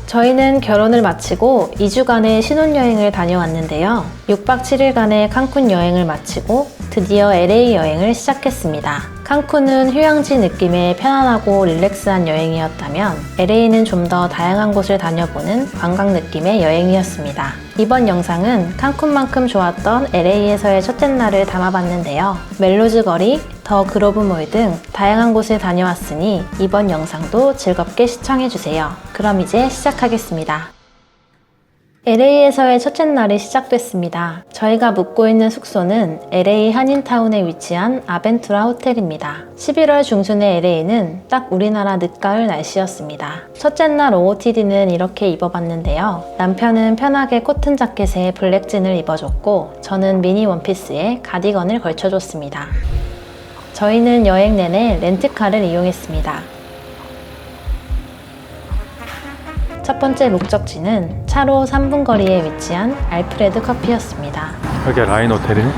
저희는 결혼을 마치고 2주간의 신혼여행을 다녀왔는데요. 6박 7일간의 칸쿤 여행을 마치고 드디어 LA 여행을 시작했습니다. 칸쿤은 휴양지 느낌의 편안하고 릴렉스한 여행이었다면 LA는 좀 더 다양한 곳을 다녀보는 관광 느낌의 여행이었습니다. 이번 영상은 칸쿤만큼 좋았던 LA에서의 첫째 날을 담아봤는데요. 멜로즈 거리, 더 그로브몰 등 다양한 곳을 다녀왔으니 이번 영상도 즐겁게 시청해주세요. 그럼 이제 시작하겠습니다. LA에서의 첫째 날이 시작됐습니다. 저희가 묵고 있는 숙소는 LA 한인타운에 위치한 아벤투라 호텔입니다. 11월 중순의 LA는 딱 우리나라 늦가을 날씨였습니다. 첫째 날 OOTD는 이렇게 입어봤는데요. 남편은 편하게 코튼 자켓에 블랙진을 입어줬고 저는 미니 원피스에 가디건을 걸쳐줬습니다. 저희는 여행 내내 렌트카를 이용했습니다. 첫 번째 목적지는 차로 3분 거리에 위치한 알프레드 커피였습니다. 여기가 라인 호텔이네?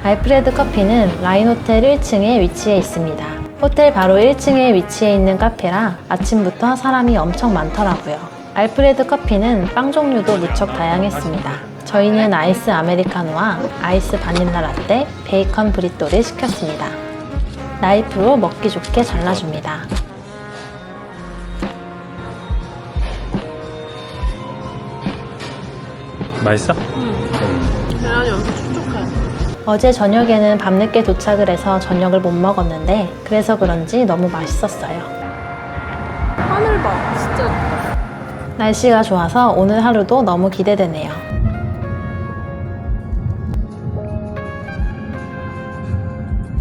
알프레드 커피는 라인 호텔 1층에 위치해 있습니다. 호텔 바로 1층에 위치해 있는 카페라 아침부터 사람이 엄청 많더라고요. 알프레드 커피는 빵 종류도 무척 다양했습니다. 저희는 아이스 아메리카노와 아이스 바닐라 라떼, 베이컨 브리또를 시켰습니다. 나이프로 먹기 좋게 잘라줍니다. 맛있어? 계란이 엄청 촉촉해. 어제 저녁에는 밤늦게 도착을 해서 저녁을 못 먹었는데 그래서 그런지 너무 맛있었어요. 하늘 봐, 진짜. 날씨가 좋아서 오늘 하루도 너무 기대되네요.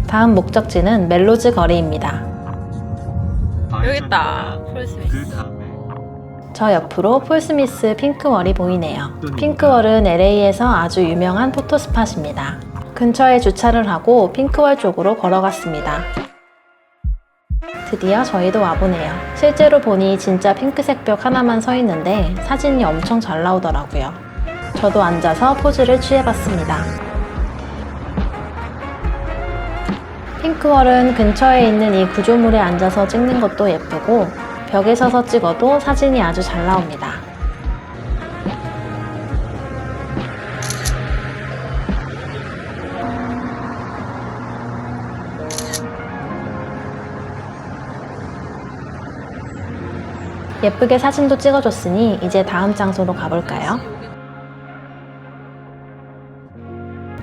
다음 목적지는 멜로즈 거리입니다. 여기 있다. 폴스미스. 저 옆으로 폴스미스 핑크월이 보이네요. 핑크월은 LA에서 아주 유명한 포토스팟입니다. 근처에 주차를 하고 핑크월 쪽으로 걸어갔습니다. 드디어 저희도 와보네요. 실제로 보니 진짜 핑크색 벽 하나만 서 있는데 사진이 엄청 잘 나오더라고요. 저도 앉아서 포즈를 취해봤습니다. 핑크월은 근처에 있는 이 구조물에 앉아서 찍는 것도 예쁘고 벽에 서서 찍어도 사진이 아주 잘 나옵니다. 예쁘게 사진도 찍어줬으니 이제 다음 장소로 가볼까요?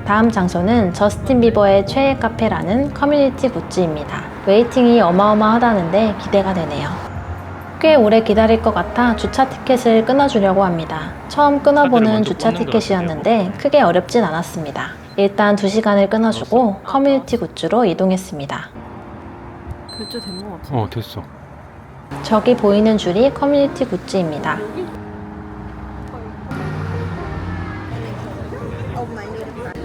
다음 장소는 저스틴 비버의 최애 카페라는 커뮤니티 굿즈입니다. 웨이팅이 어마어마하다는데 기대가 되네요. 꽤 오래 기다릴 것 같아 주차 티켓을 끊어주려고 합니다. 처음 끊어보는 주차 티켓이었는데 크게 어렵진 않았습니다. 일단 2시간을 끊어주고 커뮤니티 굿즈로 이동했습니다. 결제된 것 같아. 됐어. 저기 보이는 줄이 커뮤니티 굿즈입니다.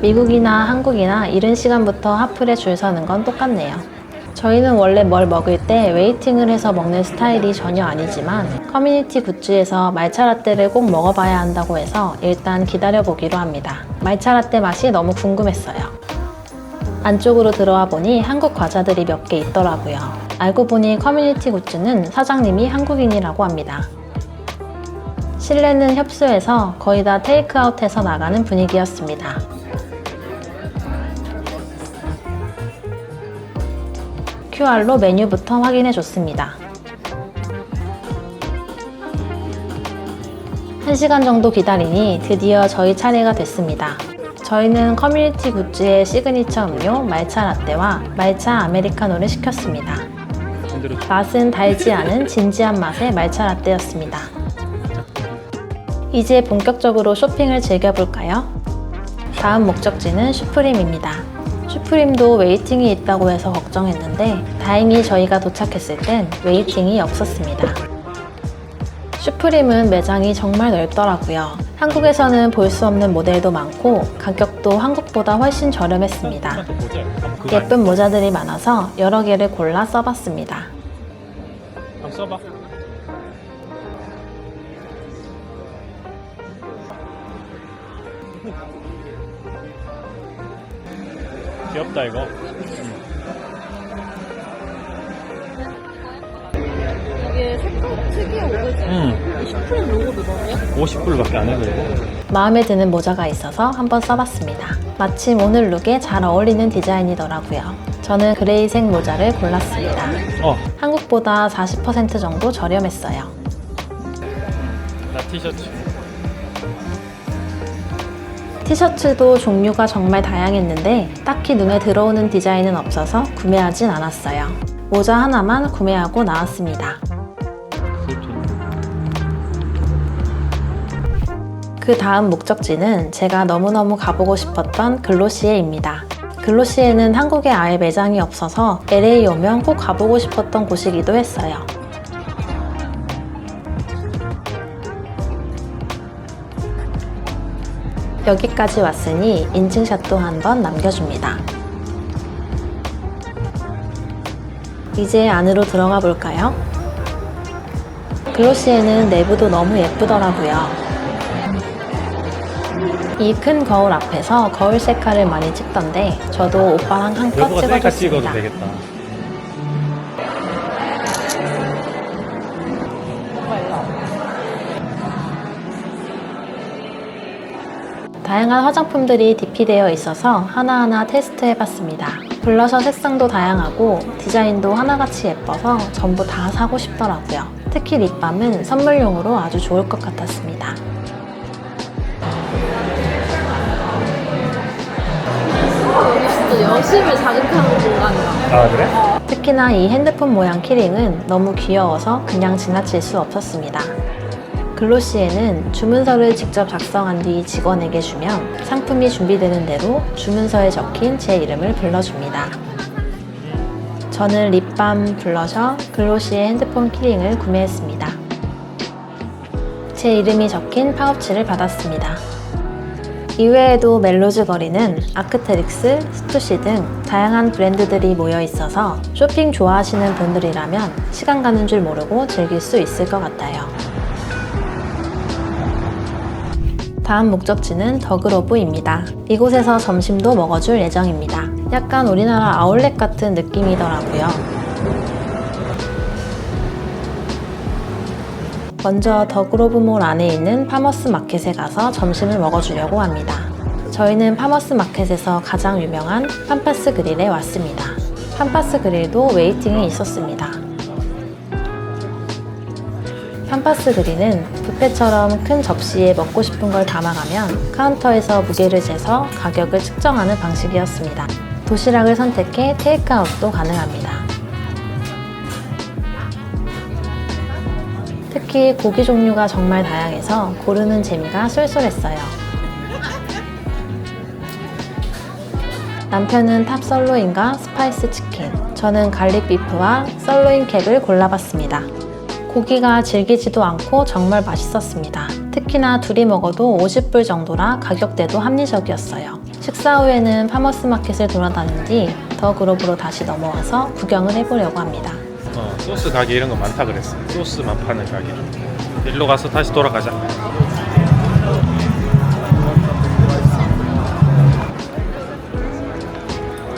미국이나 한국이나 이른 시간부터 하플에 줄 서는 건 똑같네요. 저희는 원래 뭘 먹을 때 웨이팅을 해서 먹는 스타일이 전혀 아니지만 커뮤니티 굿즈에서 말차 라떼를 꼭 먹어봐야 한다고 해서 일단 기다려보기로 합니다. 말차 라떼 맛이 너무 궁금했어요. 안쪽으로 들어와 보니 한국 과자들이 몇 개 있더라고요. 알고 보니 커뮤니티 굿즈는 사장님이 한국인이라고 합니다. 실내는 협소해서 거의 다 테이크아웃해서 나가는 분위기였습니다. QR로 메뉴부터 확인해 줬습니다. 1시간 정도 기다리니 드디어 저희 차례가 됐습니다. 저희는 커뮤니티 굿즈의 시그니처 음료 말차 라떼와 말차 아메리카노를 시켰습니다. 맛은 달지 않은 진지한 맛의 말차 라떼였습니다. 이제 본격적으로 쇼핑을 즐겨볼까요? 다음 목적지는 슈프림입니다. 슈프림도 웨이팅이 있다고 해서 걱정했는데 다행히 저희가 도착했을 땐 웨이팅이 없었습니다. 슈프림은 매장이 정말 넓더라고요. 한국에서는 볼 수 없는 모델도 많고 가격도 한국보다 훨씬 저렴했습니다. 예쁜 모자들이 많아서 여러 개를 골라 써봤습니다. 한번 써봐. 귀엽다 이거. 이게 색깔이 응. 10% 로고도 넣어요? 50불밖에 안 해. 마음에 드는 모자가 있어서 한번 써봤습니다. 마침 오늘 룩에 잘 어울리는 디자인이더라고요. 저는 그레이색 모자를 골랐습니다. 한국보다 40% 정도 저렴했어요. 나 티셔츠. 티셔츠도 종류가 정말 다양했는데 딱히 눈에 들어오는 디자인은 없어서 구매하진 않았어요. 모자 하나만 구매하고 나왔습니다. 그 다음 목적지는 제가 너무너무 가보고 싶었던 글로시에입니다. 글로시에는 한국에 아예 매장이 없어서 LA 오면 꼭 가보고 싶었던 곳이기도 했어요. 여기까지 왔으니 인증샷도 한번 남겨줍니다. 이제 안으로 들어가 볼까요? 글로시에는 내부도 너무 예쁘더라고요. 이 큰 거울 앞에서 거울 셀카를 많이 찍던데 저도 오빠랑 한컷 여보가 셀카 찍어도 찍어줬습니다. 되겠다. 다양한 화장품들이 디피되어 있어서 하나하나 테스트해봤습니다. 블러셔 색상도 다양하고 디자인도 하나같이 예뻐서 전부 다 사고 싶더라고요. 특히 립밤은 선물용으로 아주 좋을 것 같았습니다. 진짜 여심을 자극하는 공간이다. 아, 그래? 특히나 이 핸드폰 모양 키링은 너무 귀여워서 그냥 지나칠 수 없었습니다. 글로시에는 주문서를 직접 작성한 뒤 직원에게 주면 상품이 준비되는 대로 주문서에 적힌 제 이름을 불러줍니다. 저는 립밤, 블러셔, 글로시의 핸드폰 키링을 구매했습니다. 제 이름이 적힌 파우치를 받았습니다. 이외에도 멜로즈 거리는 아크테릭스, 스투시 등 다양한 브랜드들이 모여 있어서 쇼핑 좋아하시는 분들이라면 시간 가는 줄 모르고 즐길 수 있을 것 같아요. 다음 목적지는 더그로브입니다. 이곳에서 점심도 먹어줄 예정입니다. 약간 우리나라 아울렛 같은 느낌이더라고요. 먼저 더그로브몰 안에 있는 파머스 마켓에 가서 점심을 먹어주려고 합니다. 저희는 파머스 마켓에서 가장 유명한 팜파스 그릴에 왔습니다. 팜파스 그릴도 웨이팅에 있었습니다. 팜파스 그릴은 뷔페처럼 큰 접시에 먹고 싶은 걸 담아가면 카운터에서 무게를 재서 가격을 측정하는 방식이었습니다. 도시락을 선택해 테이크아웃도 가능합니다. 특히 고기 종류가 정말 다양해서 고르는 재미가 쏠쏠했어요. 남편은 탑 설로인과 스파이스 치킨, 저는 갈릭 비프와 설로인 캡을 골라봤습니다. 고기가 질기지도 않고 정말 맛있었습니다. 특히나 둘이 먹어도 50불 정도라 가격대도 합리적이었어요. 식사 후에는 파머스 마켓을 돌아다닌 뒤 더그로브로 다시 넘어와서 구경을 해보려고 합니다. 소스 가게 이런 거 많다 그랬어. 소스만 파는 가게. 일로 가서 다시 돌아가자.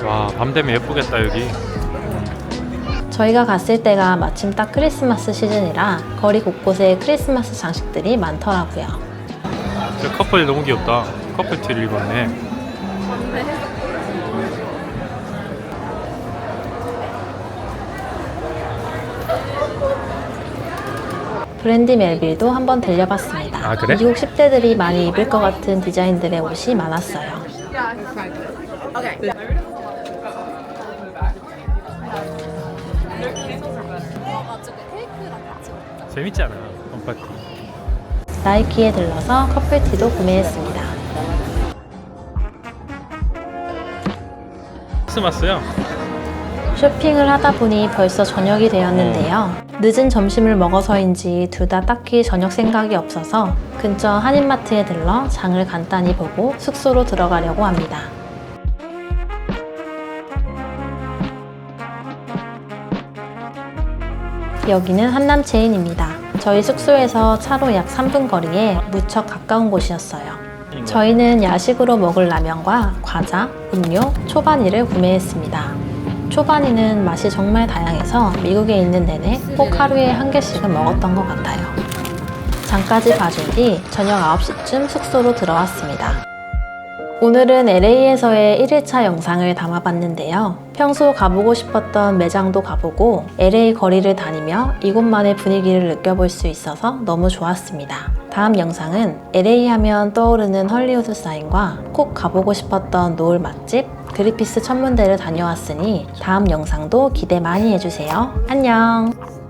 와, 밤 되면 예쁘겠다 여기. 저희가 갔을 때가 마침 딱 크리스마스 시즌이라 거리 곳곳에 크리스마스 장식들이 많더라고요. 저 커플이 너무 귀엽다. 커플 티를 입었네. 브랜디 멜빌도 한번 들려봤습니다. 아, 그래? 미국 10대들이 많이 입을 것 같은 디자인들의 옷이 많았어요. 재밌지 않아? 홈파티. 나이키에 들러서 커플티도 구매했습니다. 크리스마스요? 쇼핑을 하다 보니 벌써 저녁이 되었는데요. 늦은 점심을 먹어서인지 둘 다 딱히 저녁 생각이 없어서 근처 한인마트에 들러 장을 간단히 보고 숙소로 들어가려고 합니다. 여기는 한남체인입니다. 저희 숙소에서 차로 약 3분 거리에 무척 가까운 곳이었어요. 저희는 야식으로 먹을 라면과 과자, 음료, 초바니를 구매했습니다. 초반에는 맛이 정말 다양해서 미국에 있는 내내 꼭 하루에 한 개씩은 먹었던 것 같아요. 장까지 봐준 뒤 저녁 9시쯤 숙소로 들어왔습니다. 오늘은 LA에서의 1일차 영상을 담아봤는데요. 평소 가보고 싶었던 매장도 가보고 LA 거리를 다니며 이곳만의 분위기를 느껴볼 수 있어서 너무 좋았습니다. 다음 영상은 LA 하면 떠오르는 헐리우드 사인과 꼭 가보고 싶었던 노을 맛집 그리피스 천문대를 다녀왔으니 다음 영상도 기대 많이 해주세요. 안녕!